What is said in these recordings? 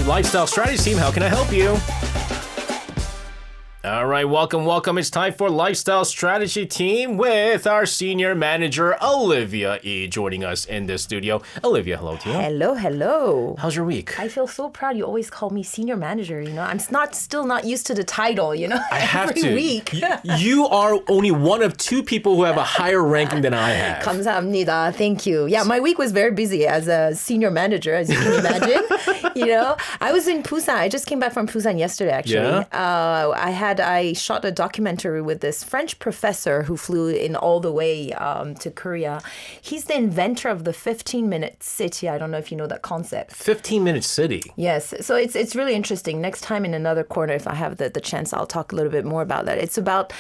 Lifestyle Strategy Team. How can I help you? All right, welcome. It's time for Lifestyle Strategy Team with our senior manager, Olivia Ih, joining us in the studio. Olivia, hello to you. Hello. How's your week? I feel so proud. You always call me senior manager. I'm still not used to the title. I have every to. week. You are only one of two people who have a higher ranking than I have. 감사합니다. Thank you. Yeah, my week was very busy as a senior manager, as you can imagine. I was in Busan. I just came back from Busan yesterday, actually. Yeah? I shot a documentary with this French professor who flew in all the way to Korea. He's the inventor of the 15-minute city. I don't know if you know that concept. 15-minute city? Yes. So it's really interesting. Next time in another corner, if I have the chance, I'll talk a little bit more about that. It's about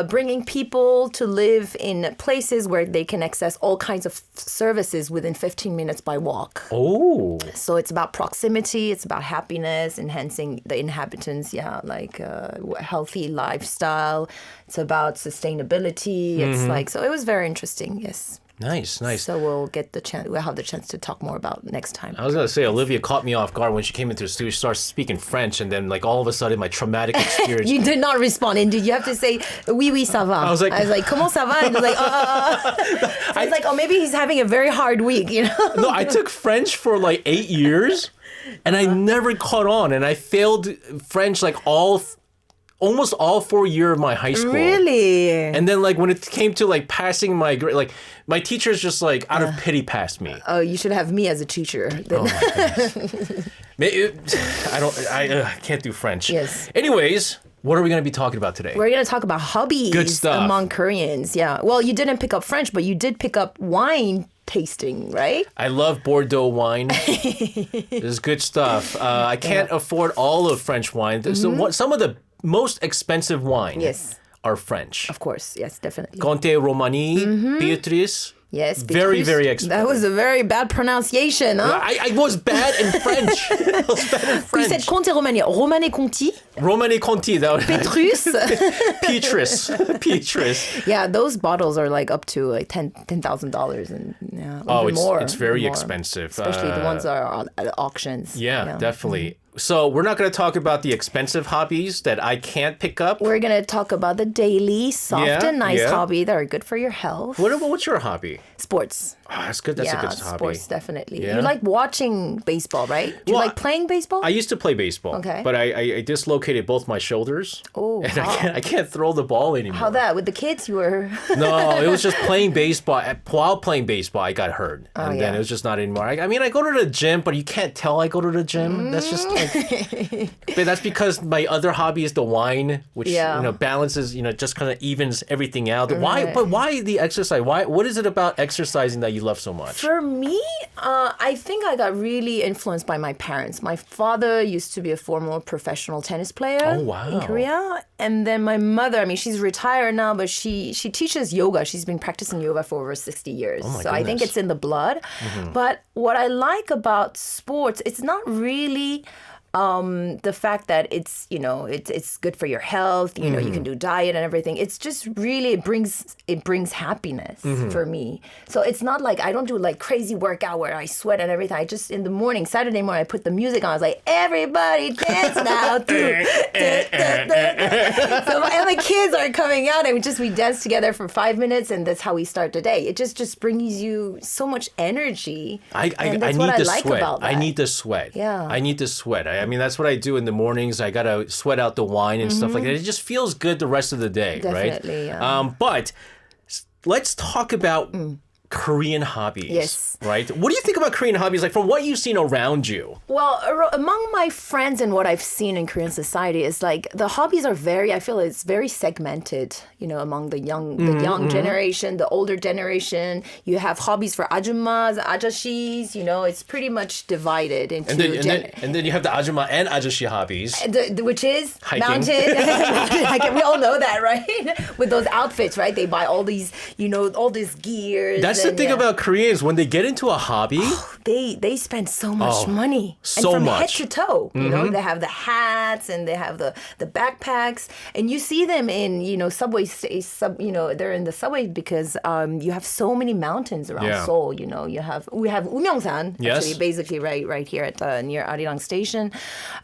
bringing people to live in places where they can access all kinds of services within 15 minutes by walk. Oh. So it's about proximity, it's about happiness, enhancing the inhabitants, healthy lifestyle. It's about sustainability. It's so it was very interesting, yes. Nice. So we'll have the chance to talk more about next time. I was going to say, Olivia caught me off guard when she came into the studio. She started speaking French, and then all of a sudden, my traumatic experience. You did not respond. And did you have to say, oui, ça va? I was like, comment ça va? And it was like, So I was like, maybe he's having a very hard week, No, I took French for 8 years, and I never caught on, and I failed French almost all 4 years of my high school. Really? And then when it came to passing my grade, my teachers just out of pity passed me. Oh, you should have me as a teacher. Oh my goodness. I can't do French. Yes. Anyways, what are we going to be talking about today? We're going to talk about hobbies Good stuff. Among Koreans. Yeah. Well, you didn't pick up French, but you did pick up wine tasting, right? I love Bordeaux wine. It's good stuff. I can't afford all of French wine. Some of the most expensive wine are French. Of course, yes, definitely. Conte Romani, Beatrice. Yes, very, very expensive. That was a very bad pronunciation, huh? I was bad in French. You said Conte Romani. Romane Conti. Romane Conti. Petrus. Petrus. Yeah, those bottles are up to $10,000 and more. It's very expensive. Especially the ones that are at auctions. Yeah, definitely. So we're not going to talk about the expensive hobbies that I can't pick up. We're going to talk about the daily, soft and nice hobby that are good for your health. What's your hobby? Sports. Oh, that's good. That's a good hobby. Sports, definitely. Yeah. You like watching baseball, right? Do you like playing baseball? I used to play baseball. Okay. But I dislocated both my shoulders. Oh, and I can't throw the ball anymore. How that? With the kids, you were... No, it was just playing baseball. While playing baseball, I got hurt. And then it was just not anymore. I go to the gym, but you can't tell I go to the gym. That's just but that's because my other hobby is the wine, which balances, just kind of evens everything out. Why the exercise? What is it about exercising that you love so much? For me, I think I got really influenced by my parents. My father used to be a former professional tennis player in Korea. And then my mother, she's retired now, but she teaches yoga. She's been practicing yoga for over 60 years. Oh my so I think it's in the blood. Mm-hmm. But what I like about sports, it's not really... the fact that it's good for your health, you can do diet and everything. It's just really it brings happiness for me. So it's not I don't do crazy workout where I sweat and everything. I just in the morning, Saturday morning, I put the music on. I was like, everybody dance now. So and the kids are coming out and we dance together for 5 minutes and that's how we start the day. It just brings you so much energy. And that's what I like about that. I need to sweat. Yeah. I need to sweat. That's what I do in the mornings. I gotta sweat out the wine and stuff like that. It just feels good the rest of the day, Definitely, right? Yeah. But let's talk about Korean hobbies. Yes. Right? What do you think about Korean hobbies, from what you've seen around you? Well, among my friends and what I've seen in Korean society is the hobbies are I feel it's very segmented, among the young generation, the older generation. You have hobbies for ajumas, ajashis, it's pretty much divided into... And then you have the ajuma and ajashi hobbies. Which is hiking. Mountain. We all know that, right? With those outfits, right? They buy all these, all these gears. That's the thing about Koreans. When they get into a hobby, they spend so much money. So and from much. head to toe. You know, they have the hats and they have the backpacks. And you see them in, subway, they're in the subway because you have so many mountains around Seoul. You know, we have Umyeongsan, actually, basically right here at near ARIRANG station.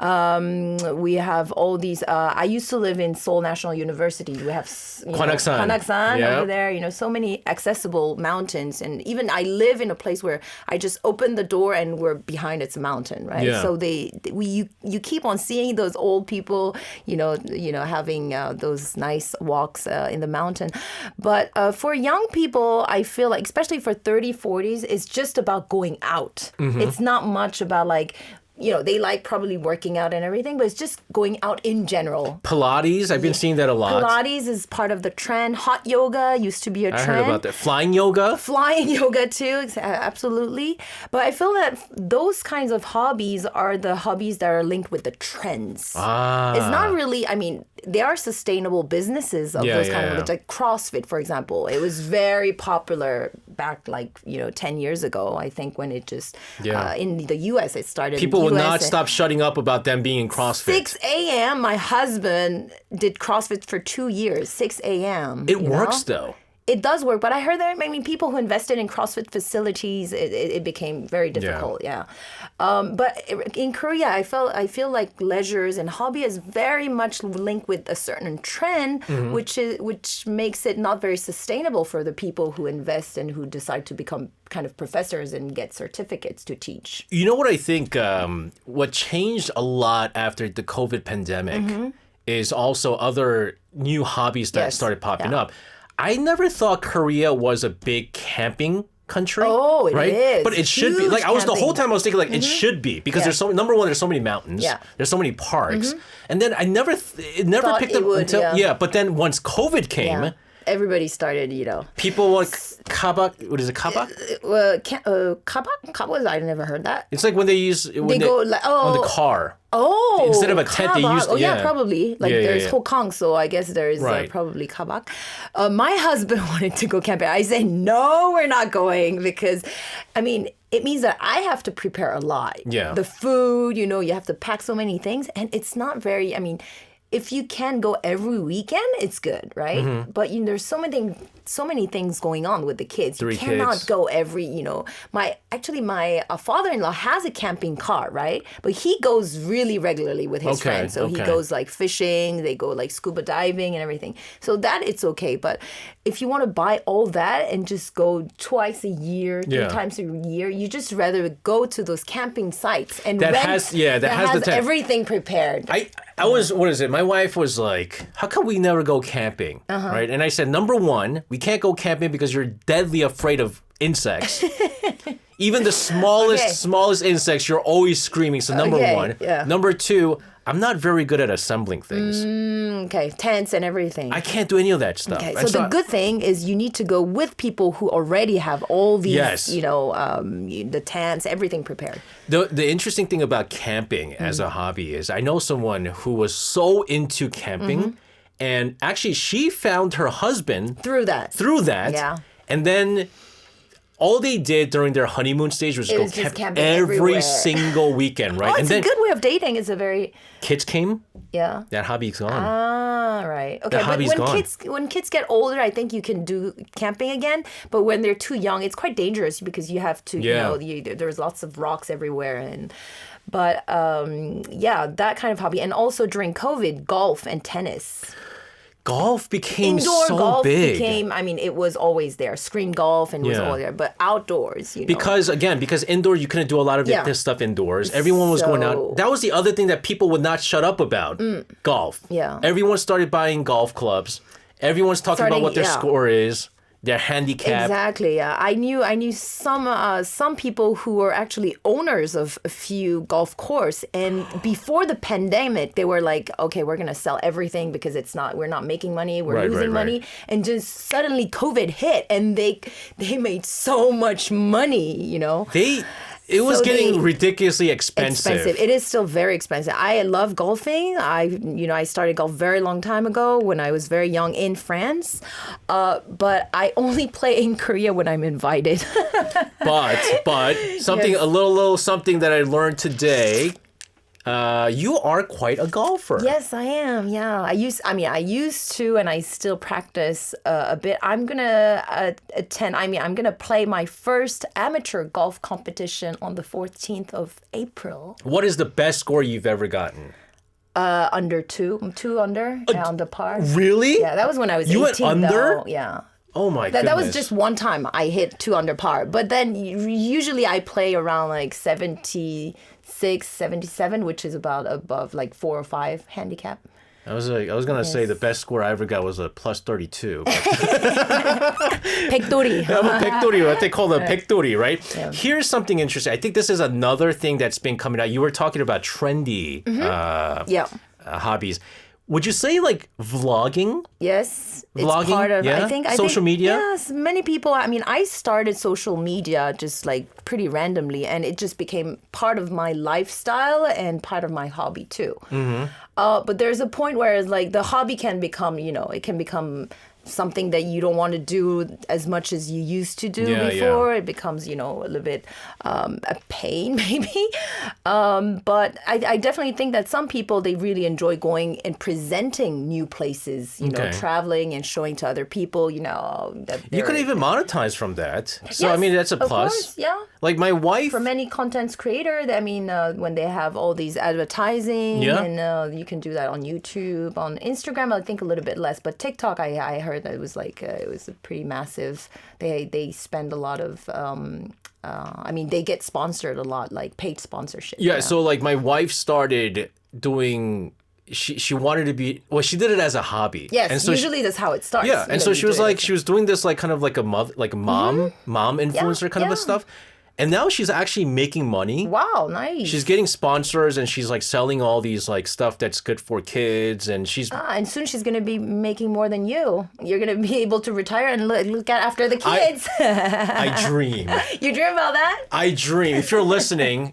We have all these. I used to live in Seoul National University. We have Gwanaksan over there. You know, so many accessible mountains, and even I live in a place where I just open the door and we're behind it's a mountain, right? Yeah. So you keep on seeing those old people, having those nice walks in the mountain. But for young people, I feel like, especially for 30s, 40s, it's just about going out. It's not much about like, they like probably working out and everything, but it's just going out in general. Pilates, I've been seeing that a lot. Pilates is part of the trend. Hot yoga used to be a trend. I heard about that. Flying yoga? Flying yoga too, absolutely. But I feel that those kinds of hobbies are the hobbies that are linked with the trends. It's not really, there are sustainable businesses of those kind of, like CrossFit, for example. It was very popular back 10 years ago, I think, when it just, in the U.S. it started. People would not stop shutting up about them being in CrossFit. 6 a.m. My husband did CrossFit for 2 years, 6 a.m. It works though. It does work, but I heard that people who invested in CrossFit facilities, it became very difficult. Yeah. But in Korea, I feel like leisures and hobby is very much linked with a certain trend, which makes it not very sustainable for the people who invest and who decide to become kind of professors and get certificates to teach. You know what I think? What changed a lot after the COVID pandemic is also other new hobbies that started popping up. I never thought Korea was a big camping country. Oh, it is. But it should be. Like, the whole time I was thinking, it should be. Because there's number one, there's so many mountains. Yeah. There's so many parks. And then it never picked up until, but then once COVID came. Everybody started, People want kabak. What is it, kabak? Kabak? Kabak? I never heard that. It's like when they use on the car. Oh, instead of a tent, they used. Probably. There's Hokang, so I guess there's probably kabak. My husband wanted to go camping. I said, no, we're not going because, it means that I have to prepare a lot. Yeah. The food, you have to pack so many things, and it's not very. If you can go every weekend, it's good, right? But there's so many things going on with the kids. You cannot go every, my father-in-law has a camping car, right? But he goes really regularly with his friends. So he goes fishing, they go scuba diving and everything. So that it's okay. But if you want to buy all that and just go twice a year, 3 times a year, you just rather go to those camping sites and that has everything prepared. I was, what is it? My wife was like, how come we never go camping? Right? And I said, number one, we can't go camping because you're deadly afraid of insects. Even the smallest insects, you're always screaming. So number one. Yeah. Number two, I'm not very good at assembling things. Tents and everything. I can't do any of that stuff. Okay, so the good thing is you need to go with people who already have all these, the tents, everything prepared. The interesting thing about camping as a hobby is I know someone who was so into camping and actually she found her husband through that. Yeah. And then all they did during their honeymoon stage was go camping every single weekend, right? It's a good way of dating. It's a very... Kids came. Yeah. That hobby's gone. Ah, right. Okay, that hobby's gone. When kids get older, I think you can do camping again. But when they're too young, it's quite dangerous because you have to, there's lots of rocks everywhere. But that kind of hobby. And also during COVID, golf and tennis. Golf became Indoor so golf big. It was always there. Screen golf and was all there. But outdoors, Because indoor, you couldn't do a lot of this stuff indoors. Everyone was going out. That was the other thing that people would not shut up about. Golf. Yeah. Everyone started buying golf clubs. Everyone's talking about what their score is. Their handicap. Exactly. Yeah. I knew some people who were actually owners of a few golf course, and before the pandemic, they were like, "Okay, we're gonna sell everything because we're not making money, we're losing money." And just suddenly COVID hit, and they made so much money. It was So getting ridiculously expensive. It is still very expensive. I love golfing. I started golf very long time ago when I was very young in France. But I only play in Korea when I'm invited. But something Yes. a little something that I learned today. You are quite a golfer. Yes, I am. Yeah, I used to, and I still practice a bit. I'm gonna attend. I'm gonna play my first amateur golf competition on the 14th of April. What is the best score you've ever gotten? Under two under on the par. Really? Yeah, that was when I was 18. You went under? Though. Yeah. Oh my goodness. That was just one time I hit 2 under par. But then usually I play around like 76, 77, which is about above like 4 or 5 handicap. I was gonna say the best score I ever got was a plus 32. 백돌이. 백돌이, what they call the 백돌이, right? Yeah. Here's something interesting. I think this is another thing that's been coming out. You were talking about trendy Yeah. hobbies. Would you say like vlogging? Yes, Vlogging? it's part of. Yeah? I think Social media? Yes, many people. I mean, I started social media just like pretty randomly, and it just became part of my lifestyle and part of my hobby too. But there's a point where it's like the hobby can become, it can become something that you don't want to do as much as you used to do before. It becomes, a little bit a pain maybe. But I definitely think that some people, they really enjoy going and presenting new places, traveling and showing to other people, that You could even monetize from that. So, I Yes, mean, that's a of plus. course, yeah. Like my wife. For many content creators, when they have all these advertising, and you can do that on YouTube, on Instagram, I think a little bit less, but TikTok, I heard that it was like it was a pretty massive. They spend a lot of. They get sponsored a lot, like paid sponsorship. Yeah, so like my wife started doing. She wanted to be she did it as a hobby. Yes, and so usually that's how it starts. Yeah, and so she was like she was doing this like kind of like a mom influencer kind of a yeah. stuff. And now she's actually making money. Wow, nice. She's getting sponsors and she's like selling all these like stuff that's good for kids and she's and soon she's going to be making more than you. You're going to be able to retire and look after the kids. I dream. You dream about that? I dream. If you're listening,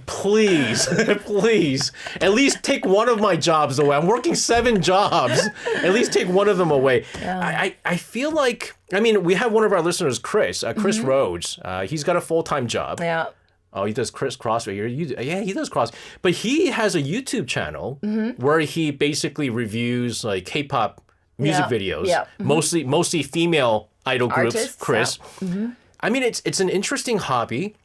please, please, at least take one of my jobs away. I'm working 7 jobs. At least take one of them away. Yeah. I feel like, we have one of our listeners, Chris Rhodes. He's got a full-time job. Yeah. Oh, he does CrossFit. Yeah, he does CrossFit. But he has a YouTube channel where he basically reviews like K-pop music videos. Yeah. Mostly female idol groups. Artists, Chris. Yeah. It's an interesting hobby.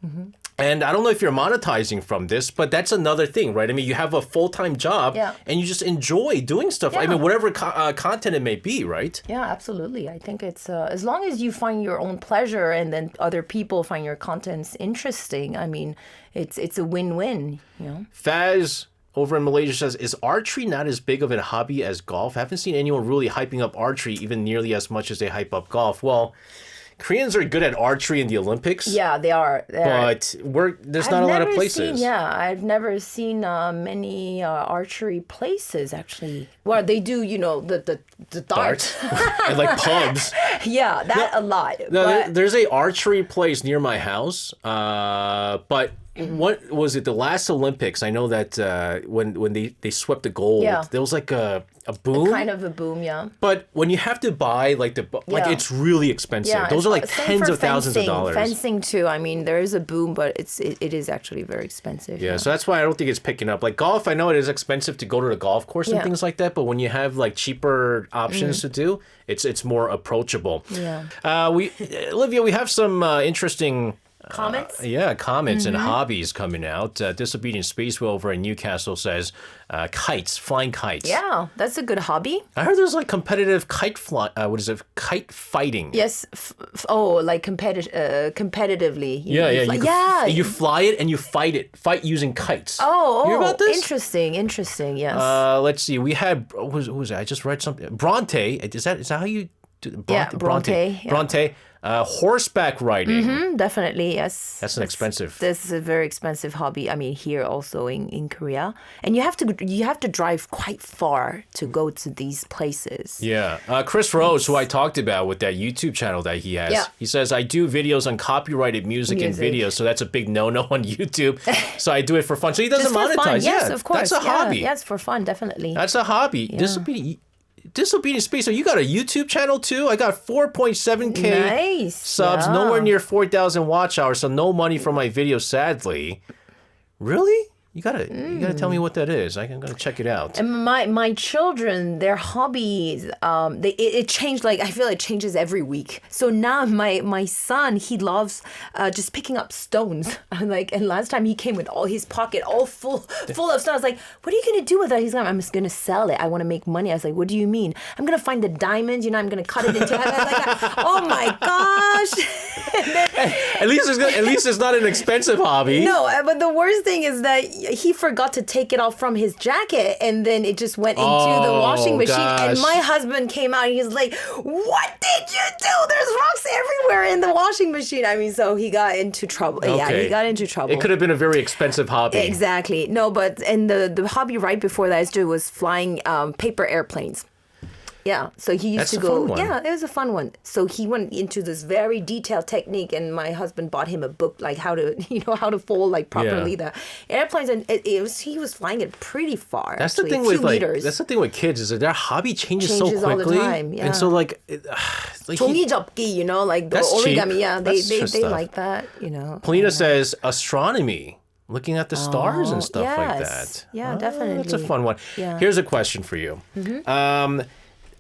And I don't know if you're monetizing from this, but that's another thing, right? You have a full-time job and you just enjoy doing stuff. Yeah. Whatever content it may be, right? Yeah, absolutely. I think it's as long as you find your own pleasure and then other people find your contents interesting. It's a win-win, Faz over in Malaysia says, is archery not as big of a hobby as golf? I haven't seen anyone really hyping up archery even nearly as much as they hype up golf. Well, Koreans are good at archery in the Olympics. Yeah, they are. But there's not a lot of places. I've never seen many archery places, actually. Well, they do, the dart. And like pubs. Yeah, a lot. There's a archery place near my house, but what was it? The last Olympics, I know that when they swept the gold, there was like a boom. Kind of a boom, yeah. But when you have to buy it's really expensive. Yeah, those are like tens of thousands of dollars. Fencing too. There is a boom, but it is actually very expensive. Yeah, so that's why I don't think it's picking up. Like golf, I know it is expensive to go to the golf course and things like that, but when you have like cheaper options to do, it's more approachable. Yeah. Olivia, we have some interesting comments? Comments and hobbies coming out. Disobedient Space Whale over in Newcastle says kites, flying kites. Yeah, that's a good hobby. I heard there's like competitive kite kite fighting. Yes. Like competitively. You fly it and you fight using kites. Oh, you hear about this? Interesting, yes. Let's see. We had, who was that? I just read something. Bronte, is that how you Bronte. Bronte. Horseback riding. Definitely, yes. That's an expensive. This is a very expensive hobby. I mean, here also in Korea, and you have to drive quite far to go to these places. Yeah. Chris Rose, who I talked about with that YouTube channel that he has, he says, I do videos on copyrighted music and videos, so that's a big no-no on YouTube. So I do it for fun. So he doesn't Just for monetize. fun. Yes, yeah, of course. That's a hobby. Yes, for fun, definitely. That's a hobby. Disobedient Space. So you got a YouTube channel too? I got 4.7K subs, nowhere near 4,000 watch hours, so no money for my videos, sadly. Really? You gotta tell me what that is. I'm gonna check it out. And my children, their hobbies, it changed. Like I feel it changes every week. So now my son, he loves just picking up stones. And last time he came with all his pocket all full of stones. I was like, what are you gonna do with that? He's like, I'm just gonna sell it. I want to make money. I was like, what do you mean? I'm gonna find the diamonds. I'm gonna cut it into. Oh my gosh! At least it's not an expensive hobby. No, but the worst thing is that he forgot to take it off from his jacket, and then it just went into the washing machine. Gosh. And my husband came out and he's like, what did you do? There's rocks everywhere in the washing machine. I mean, so he got into trouble. Okay. Yeah, he got into trouble. It could have been a very expensive hobby. Exactly. No, but and the hobby right before that I used to do was flying paper airplanes. Yeah, so he used to go. Yeah, it was a fun one. So he went into this very detailed technique, and my husband bought him a book like how to fold like properly the airplanes, and he was flying it pretty far. That's the thing with that's the thing with kids is that their hobby changes so quickly, all the time. Yeah. And so like 종이 접기, like the origami. Cheap. Yeah, they like that. Polina says astronomy. Looking at the stars and stuff like that. Yeah, definitely. That's a fun one. Yeah. Here's a question for you.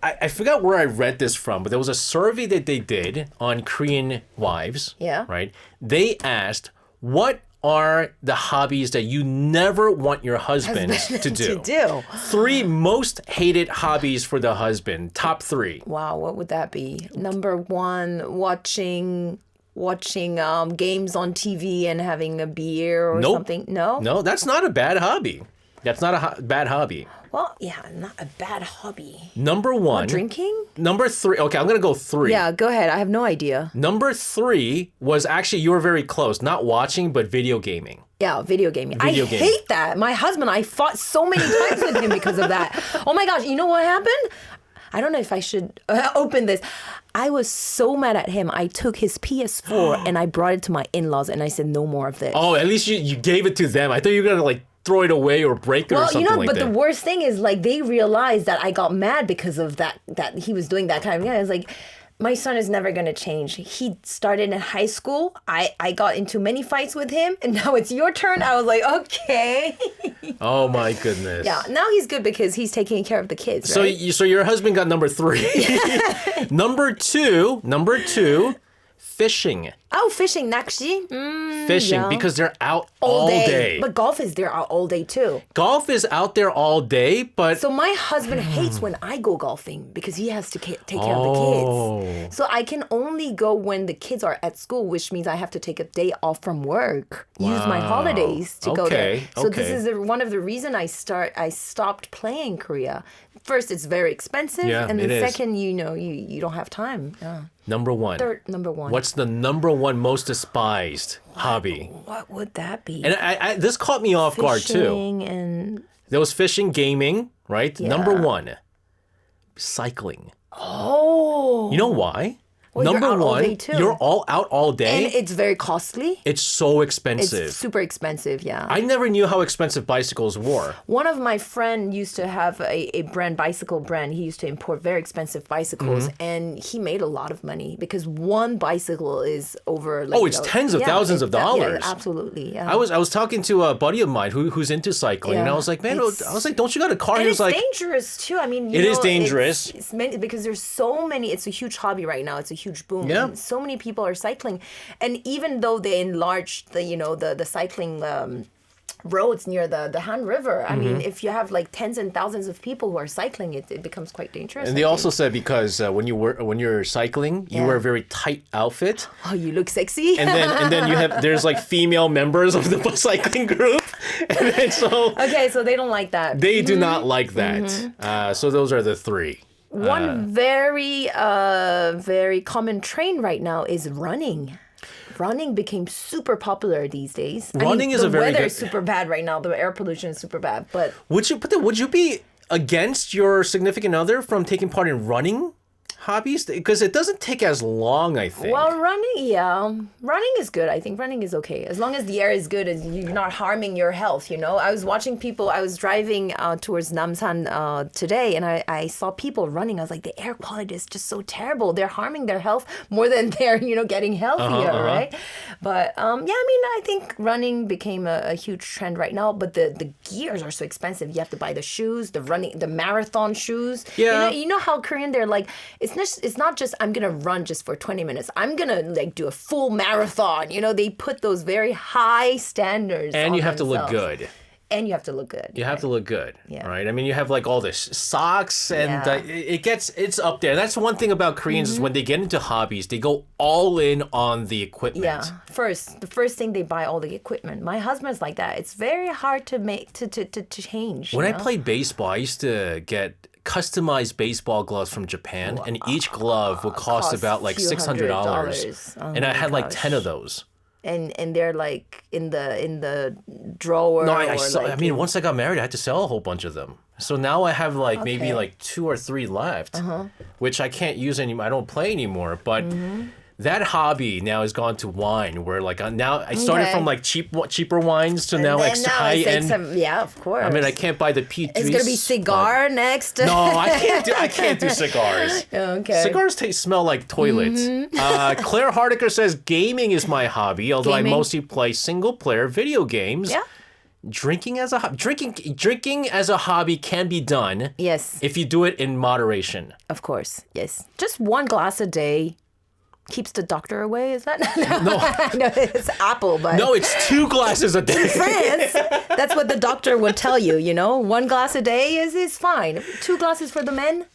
I forgot where I read this from, but there was a survey that they did on Korean wives. Yeah. Right? They asked, what are the hobbies that you never want your husband to do? 3 most hated hobbies for the husband. Top 3. Wow, what would that be? Number 1, watching games on TV and having a beer or something. No, that's not a bad hobby. That's not a bad hobby. Well, yeah, not a bad hobby. Number 1. Drinking? Number 3. Okay, I'm going to go 3. Yeah, go ahead. I have no idea. Number 3 was actually, you were very close. Not watching, but video gaming. Yeah, video gaming. I hate that. My husband, I fought so many times with him because of that. Oh my gosh, you know what happened? I don't know if I should open this. I was so mad at him. I took his PS4 and I brought it to my in-laws and I said, no more of this. Oh, at least you gave it to them. I thought you were going to throw it away or break it or something like that. But the worst thing is they realized that I got mad because of that he was doing that kind of thing. I was like, my son is never going to change. He started in high school. I got into many fights with him, and now it's your turn. I was like, okay. Oh my goodness. Yeah, now he's good because he's taking care of the kids, right? So your husband got number 3. Number two, fishing. Oh, fishing, 낚시. Fishing, because they're out all day. But golf is there all day too. Golf is out there all day, but... So my husband hates when I go golfing because he has to take care of the kids. So I can only go when the kids are at school, which means I have to take a day off from work, use my holidays to go there. So this is one of the reasons I stopped playing Korea. First, it's very expensive, and then second, you don't have time. Yeah. Number 1. Number 1. What's the number 1 most despised hobby? What would that be? And I this caught me off guard too. Fishing and... There was fishing, gaming, right? Yeah. Number 1, cycling. Oh. You know why? Well, Number 1, you're all out all day. And it's very costly. It's so expensive. It's super expensive, yeah. I never knew how expensive bicycles were. One of my friends used to have a bicycle brand. He used to import very expensive bicycles, and he made a lot of money because one bicycle is over it's tens of thousands of dollars. Yeah, absolutely, yeah. I was talking to a buddy of mine who's into cycling, and I was like, man, don't you got a car? And he was it's dangerous too. I mean, it is dangerous. It's because there's so many. It's a huge hobby right now. It's a huge boom. Yeah. And so many people are cycling, and even though they enlarged the cycling roads near the Han River, I mean, if you have tens and thousands of people who are cycling, it becomes quite dangerous. And they also said because when you're cycling, you wear a very tight outfit. Oh, you look sexy. And then there's female members of the cycling group, and then so so they don't like that. They do not like that. So those are the 3. One very common trend right now is running. Running became super popular these days. Running is the a very weather good... is super bad right now. The air pollution is super bad. But would you be against your significant other from taking part in running hobbies? Because it doesn't take as long, I think. well, running is good. I think running is okay as long as the air is good and you're not harming your health. I was watching people. I was driving towards Namsan today, and I saw people running. I was like, the air quality is just so terrible. They're harming their health more than they're getting healthier, right? But I think running became a huge trend right now. But the gears are so expensive. You have to buy the shoes, the marathon shoes. Yeah. You know how Korean they're like. It's not just I'm gonna run just for 20 minutes. I'm gonna do a full marathon. They put those very high standards. And on you have to look themselves. good. And you have to look good. You have to look good, Yeah. right? I mean, you have like all this socks, and Yeah. it's up there. That's one thing about Koreans is when they get into hobbies, they go all in on the equipment. Yeah. The first thing they buy all the equipment. My husband's like that. It's very hard to make to change. When I played baseball, I used to get customized baseball gloves from Japan, and each glove would cost about like $600, and I had like 10 of those. And they're like in the drawer. No, I mean, once I got married, I had to sell a whole bunch of them. So now I have like maybe like 2 or 3 left, which I can't use anymore. I don't play anymore, but. That hobby now has gone to wine, where like now I started from like cheaper wines to now like high end. Yeah, of course. I mean, I can't buy the peach. It's gonna be cigar next. No, I can't do cigars. Okay. Cigars smell like toilets. Claire Hardiker says gaming is my hobby, although I mostly play single player video games. Yeah. Drinking as a hobby can be done. Yes. If you do it in moderation. Of course. Yes. Just 1 glass a day. Keeps the doctor away, is that? No. No, it's apple, but... No, it's 2 glasses a day. France, that's what the doctor would tell you, 1 glass a day is fine. 2 glasses for the men?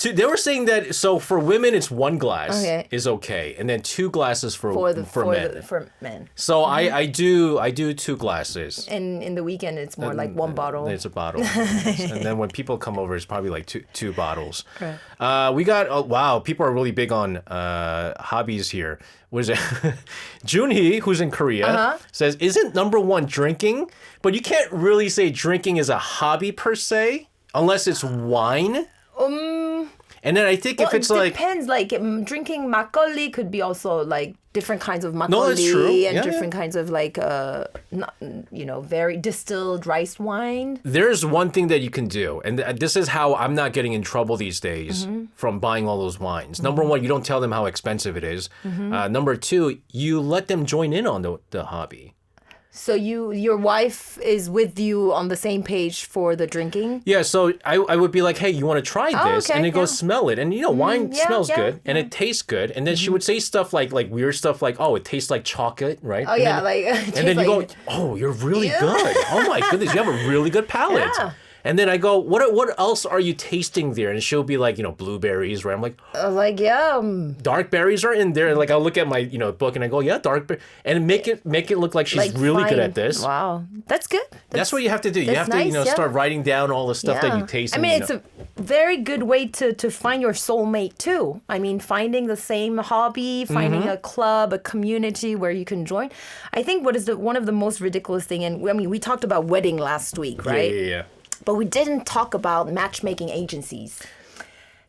They were saying that, so for women, it's 1 glass is okay, and then 2 glasses for men. For men. So I do 2 glasses. And in the weekend, it's more like 1 bottle. It's a bottle. And then when people come over, it's probably like two bottles. Right. We got, wow, people are really big on hobbies here. What is it? Junhee, who's in Korea, says, isn't number 1 drinking? But you can't really say drinking is a hobby per se, unless it's wine. And then I think if it's it depends. Like drinking makgeolli could be also like different kinds of makgeolli. No, that's true. And different kinds of like very distilled rice wine. There's one thing that you can do, and this is how I'm not getting in trouble these days from buying all those wines. Number 1, you don't tell them how expensive it is. Number 2, you let them join in on the hobby. So your wife is with you on the same page for the drinking? Yeah, so I would be like, hey, you want to try this? Okay, and then go smell it. And wine smells good and it tastes good. And then she would say stuff like weird stuff like, oh, it tastes like chocolate, right? Oh, and yeah. And then you go, oh, you're really good. Oh, my goodness, you have a really good palate. Yeah. And then I go, what else are you tasting there? And she'll be like, blueberries, right? I'm like, yeah. Dark berries are in there. Like I'll look at my, book and I go, yeah, dark berry, and make it look like she's really good at this. Wow, that's good. That's what you have to do. You have to, start writing down all the stuff that you taste. I mean, it's a very good way to find your soulmate too. I mean, finding the same hobby, finding a club, a community where you can join. I think what is one of the most ridiculous thing, and I mean, we talked about wedding last week, right? Yeah. But we didn't talk about matchmaking agencies.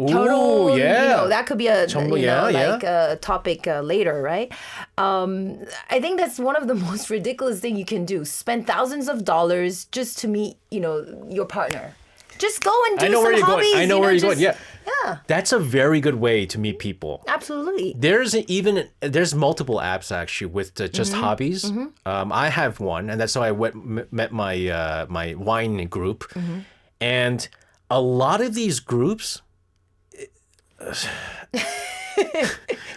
Ooh, yeah. That could be a a topic later, right? I think that's one of the most ridiculous thing you can do. Spend thousands of dollars just to meet, your partner. Just go and do some hobbies. I know where you're going. Yeah. Yeah. That's a very good way to meet people. Absolutely. There's multiple apps actually with just hobbies. I have one, and that's how I met my my wine group. And a lot of these groups,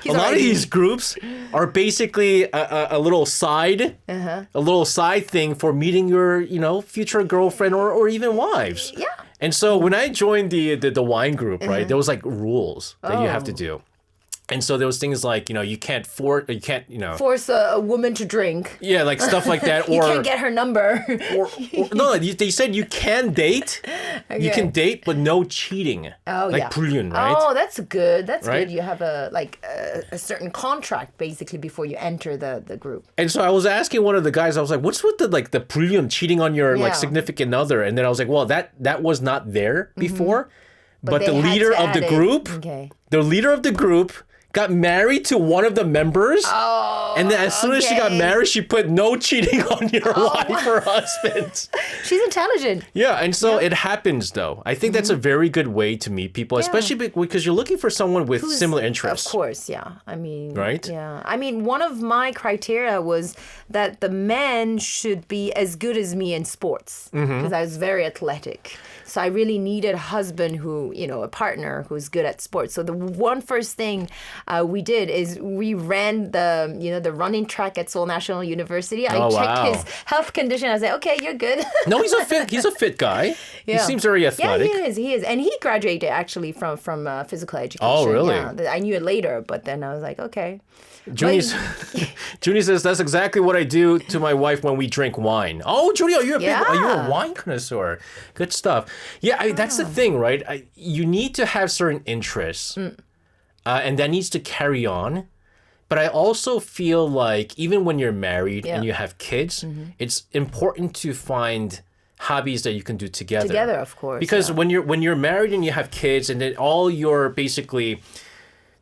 these groups are basically a little side, thing for meeting your future girlfriend or even wives. Yeah. And so when I joined the wine group, right, there was like rules that you have to do. And so there was things like, you can't force a woman to drink. Yeah, like stuff like that. You can't get her number. No, they said you can date. Okay. You can date, but no cheating. Oh, like 불륜, right? Oh, that's good. That's right? good. You have a certain contract basically before you enter the group. And so I was asking one of the guys, I was like, what's with the 불륜, cheating on your significant other? And then I was like, well, that was not there before. But the leader of the group, the leader of the group got married to one of the members. Oh, and then as soon as she got married, she put no cheating on your wife or husband. She's intelligent. Yeah, and so it happens, though. I think that's a very good way to meet people, especially because you're looking for someone with similar interests. Of course, yeah. I mean, right? Yeah. I mean, one of my criteria was that the man should be as good as me in sports because I was very athletic. So I really needed a husband who, a partner who's good at sports. So the one first thing we did is we ran the running track at Seoul National University. I checked his health condition. I said, okay, you're good. No, he's a fit guy. Yeah. He seems very athletic. Yeah, he is. And he graduated actually from physical education. Oh, really? Yeah, I knew it later, but then I was like, okay. Junie says, that's exactly what I do to my wife when we drink wine. Oh, Junie, you're a wine connoisseur. Good stuff. Yeah, that's the thing, right? You need to have certain interests, and that needs to carry on. But I also feel like even when you're married and you have kids, it's important to find hobbies that you can do together. Together, of course. Because when you're married and you have kids, and then all your basically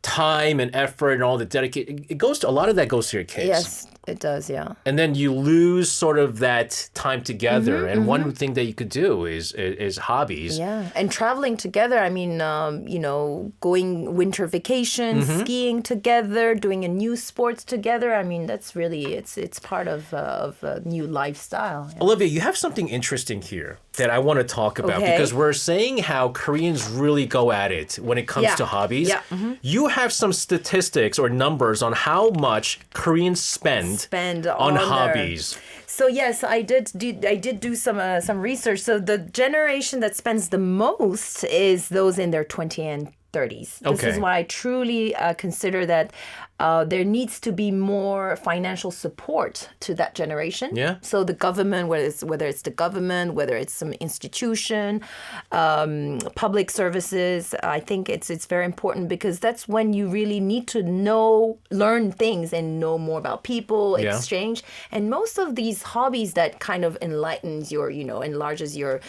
time and effort and all the dedication, a lot of that goes to your kids. Yes, it does, yeah. And then you lose sort of that time together. And one thing that you could do is hobbies. Yeah, and traveling together. I mean, going winter vacation, skiing together, doing a new sports together. I mean, that's really it's part of a new lifestyle. Yeah. Olivia, you have something interesting here that I want to talk about because we're saying how Koreans really go at it when it comes to hobbies. Yeah. You have some statistics or numbers on how much Koreans spend on hobbies. So yes, I did do some research. So the generation that spends the most is those in their 20s and 30s. This is why I truly consider that there needs to be more financial support to that generation. Yeah. So the government, whether it's the government, whether it's some institution, public services, I think it's very important because that's when you really need to learn things and know more about people, exchange. And most of these hobbies that kind of enlightens enlarges your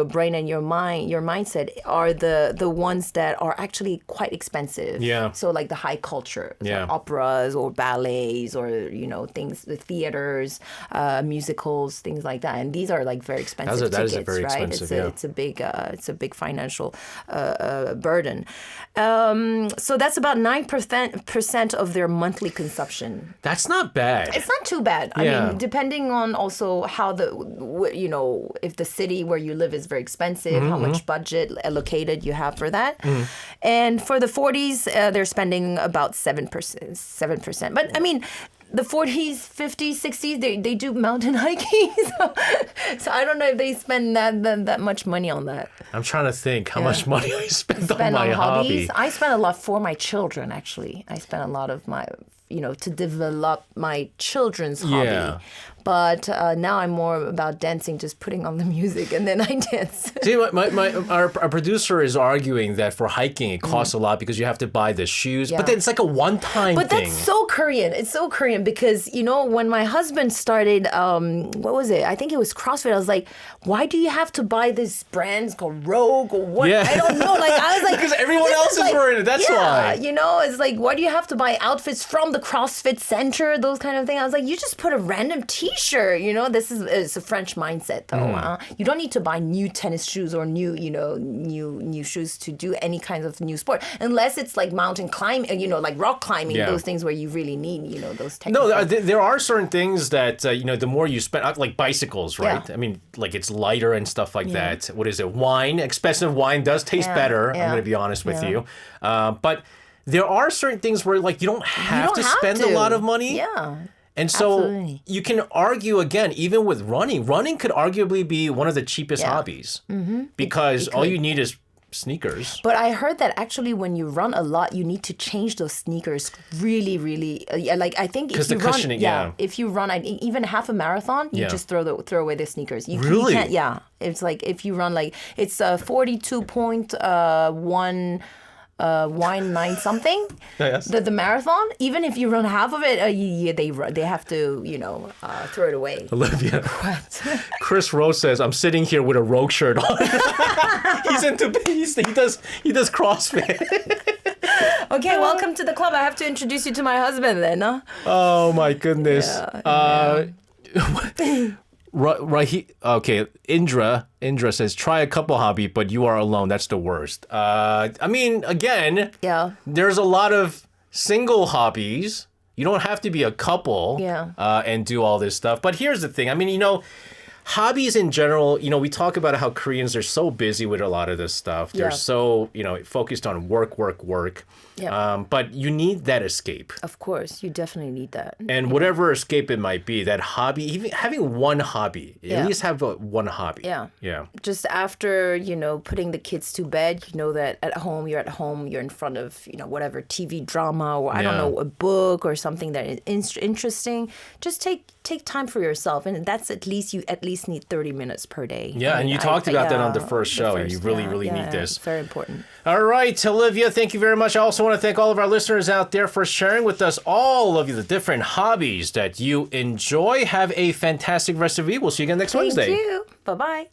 brain and your mindset are the ones that are actually quite expensive. Yeah. So like the high culture. Yeah. Operas or ballets or things, the theaters, musicals, things like that, and these are like very expensive tickets, is a very right? expensive, It's a big financial burden. So that's about 9% of their monthly consumption. That's not bad. It's not too bad. I mean, depending on also how if the city where you live is very expensive, how much budget allocated you have for that. And for the 40s, they're spending about 7%. But I mean, the 40s, 50s, 60s, they do mountain hiking. So I don't know if they spend that much money on that. I'm trying to think how much money I spend on my hobby. I spend a lot for my children, actually. I spend a lot of my, to develop my children's hobby. Yeah. But now I'm more about dancing, just putting on the music and then I dance. See, our producer is arguing that for hiking it costs a lot because you have to buy the shoes. But then it's like a one-time thing. But that's so Korean. It's so Korean because, when my husband started, what was it? I think it was CrossFit. I was like, why do you have to buy this brands called Rogue or what? Yeah. I don't know. Like I was like, because everyone else is wearing it. That's why. It's like, why do you have to buy outfits from the CrossFit Center? Those kind of things. I was like, you just put a random T-shirt. It's a French mindset though. You don't need to buy new tennis shoes or new shoes to do any kind of new sport unless it's like mountain climbing, like rock climbing, those things where you really need, those technical. No, there are certain things that, the more you spend, like bicycles, right? Yeah. I mean, like it's lighter and stuff like that. What is it? Wine, expensive wine does taste better. I'm going to be honest with you. But there are certain things where like you don't have to spend a lot of money. Yeah. And so you can argue again, even with running. Running could arguably be one of the cheapest hobbies because all you need is sneakers. But I heard that actually when you run a lot, you need to change those sneakers really, really. Like I think if the you run, cushioning, yeah. if you run even half a marathon, you Yeah. just throw away the sneakers. You Really? can't, yeah. It's like if you run like it's 42.1. 9 something. Yes. The marathon. Even if you run half of it, they have to throw it away. Olivia. What? Chris Rose says, I'm sitting here with a Rogue shirt on. He does CrossFit. Okay, welcome to the club. I have to introduce you to my husband then. Huh? Oh my goodness. Yeah. Okay, Indra says, try a couple hobby, but you are alone. That's the worst. I mean, again, Yeah. there's a lot of single hobbies. You don't have to be a couple and do all this stuff. But here's the thing. I mean, hobbies in general, we talk about how Koreans are so busy with a lot of this stuff. They're so, focused on work. Yeah. But you need that escape. Of course, you definitely need that. And whatever escape it might be, that hobby, even having one hobby, at least have one hobby. Yeah. Yeah. Just after, putting the kids to bed, that at home, you're in front of, whatever TV drama or I don't know, a book or something that is interesting. Just take time for yourself. And that's you at least need 30 minutes per day. Yeah, and you talked about that on the first show. You really need this. It's very important. All right, Olivia, thank you very much. I also want to thank all of our listeners out there for sharing with us all of the different hobbies that you enjoy. Have a fantastic rest of the week. We'll see you again next Wednesday. Thank you. Bye-bye.